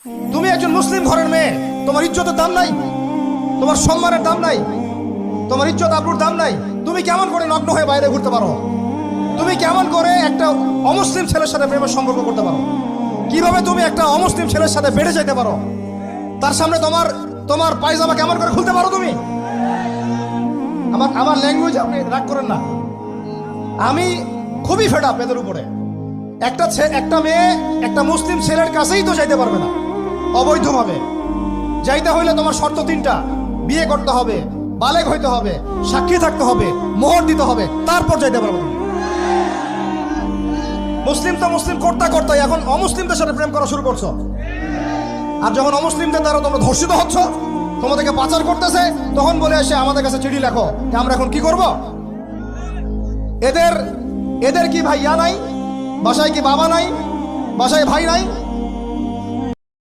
তুমি একজন মুসলিম ঘরের মেয়ে, তোমার ইজ্জতের দাম নাই, তোমার সম্মানের দাম নাই, তোমার ইজ্জত আবরুর দাম নাই। তুমি কেমন করে নগ্ন হয়ে বাইরে ঘুরতে পারো? তুমি কেমন করে একটা অমুসলিম ছেলের সাথে প্রেমের সম্পর্ক করতে পারো? কিভাবে তুমি একটা অমুসলিম ছেলের সাথে বেড়ে যেতে পারো? তার সামনে তোমার তোমার পায়জামা কেমন করে খুলতে পারো তুমি? আমার ল্যাঙ্গুয়েজ আপনি রাগ করেন না। আমি খুবই ফেড আপ এদের উপরে। একটা মেয়ে একটা মুসলিম ছেলের কাছেই তো যাইতে পারবে না অবৈধভাবে। যাইতে হইলে তোমার শর্ত তিনটা: বিয়ে করতে হবে, বালেগ হইতে হবে, সাক্ষী থাকতে হবে, মোহর দিতে হবে, তারপর যাইতে পারবে তুমি। মুসলিম তো মুসলিম করতে করতে এখন অমুসলিমদের সাথে প্রেম করা শুরু করছো। আর যখন অমুসলিমদের দ্বারা তোমরা ধর্ষিত হচ্ছ, তোমাদেরকে পাচার করতেছে, তখন বলে এসে আমাদের কাছে চিঠি লেখো যে আমরা এখন কি করব। এদের কি ভাইয়া নাই? বাসায় কি বাবা নাই? বাসায় ভাই নাই?